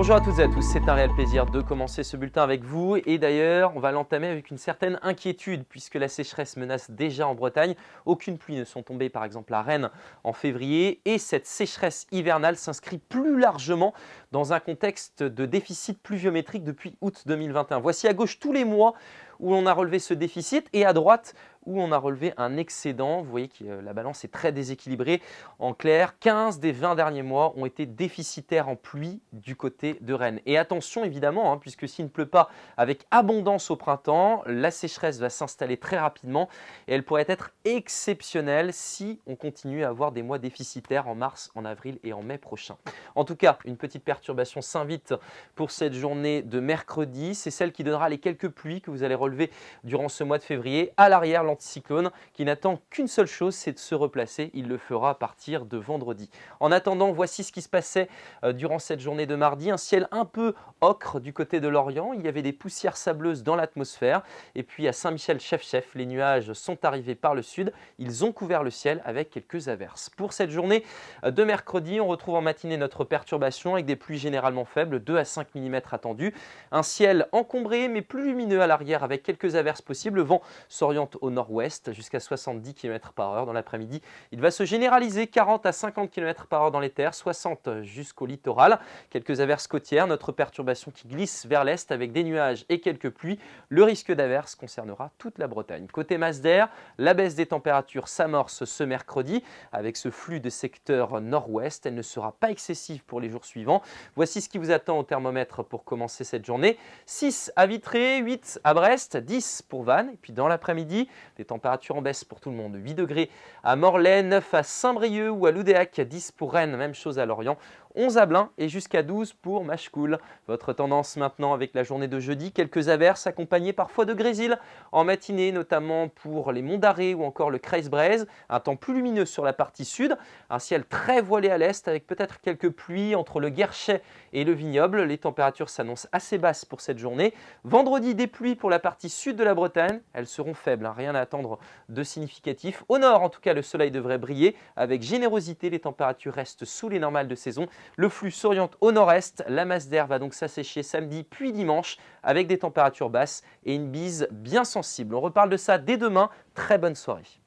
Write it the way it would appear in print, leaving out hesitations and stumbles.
Bonjour à toutes et à tous, c'est un réel plaisir de commencer ce bulletin avec vous et d'ailleurs on va l'entamer avec une certaine inquiétude puisque la sécheresse menace déjà en Bretagne. Aucune pluie ne sont tombées par exemple à Rennes en février et cette sécheresse hivernale s'inscrit plus largement dans un contexte de déficit pluviométrique depuis août 2021. Voici à gauche tous les mois où on a relevé ce déficit et à droite où on a relevé un excédent. Vous voyez que la balance est très déséquilibrée. En clair, 15 des 20 derniers mois ont été déficitaires en pluie du côté de Rennes. Et attention évidemment, puisque s'il ne pleut pas avec abondance au printemps, la sécheresse va s'installer très rapidement et elle pourrait être exceptionnelle si on continue à avoir des mois déficitaires en mars, en avril et en mai prochain. En tout cas, une petite perturbation s'invite pour cette journée de mercredi. C'est celle qui donnera les quelques pluies que vous allez relever durant ce mois de février. À l'arrière, l'anticyclone qui n'attend qu'une seule chose, c'est de se replacer. Il le fera à partir de vendredi. En attendant, voici ce qui se passait durant cette journée de mardi. Un ciel un peu ocre du côté de l'Orient. Il y avait des poussières sableuses dans l'atmosphère. Et puis à Saint-Michel-Chef-Chef, les nuages sont arrivés par le sud. Ils ont couvert le ciel avec quelques averses. Pour cette journée de mercredi, on retrouve en matinée notre perturbation avec des pluies généralement faibles, 2 à 5 mm attendus. Un ciel encombré mais plus lumineux à l'arrière avec quelques averses possibles. Le vent s'oriente au nord-ouest jusqu'à 70 km/h dans l'après-midi. Il va se généraliser 40 à 50 km/h dans les terres, 60 jusqu'au littoral. Quelques averses côtières, notre perturbation qui glisse vers l'est avec des nuages et quelques pluies. Le risque d'averse concernera toute la Bretagne. Côté masse d'air, la baisse des températures s'amorce ce mercredi avec ce flux de secteur nord-ouest. Elle ne sera pas excessive pour les jours suivants. Voici ce qui vous attend au thermomètre pour commencer cette journée. 6 à Vitré, 8 à Brest, 10 pour Vannes. Et puis dans l'après-midi, des températures en baisse pour tout le monde. 8 degrés à Morlaix, 9 à Saint-Brieuc ou à Loudéac, 10 pour Rennes, même chose à Lorient. 11 à Blain et jusqu'à 12 pour Machecoul. Votre tendance maintenant avec la journée de jeudi, quelques averses accompagnées parfois de grésil en matinée, notamment pour les Monts d'Arrée ou encore le Creuse-Braise. Un temps plus lumineux sur la partie sud, un ciel très voilé à l'est avec peut-être quelques pluies entre le Guerchet et le Vignoble. Les températures s'annoncent assez basses pour cette journée. Vendredi, des pluies pour la partie sud de la Bretagne. Elles seront faibles, rien à attendre de significatif. Au nord, en tout cas, le soleil devrait briller avec générosité. Les températures restent sous les normales de saison. Le flux s'oriente au nord-est, la masse d'air va donc s'assécher samedi puis dimanche avec des températures basses et une bise bien sensible. On reparle de ça dès demain, très bonne soirée.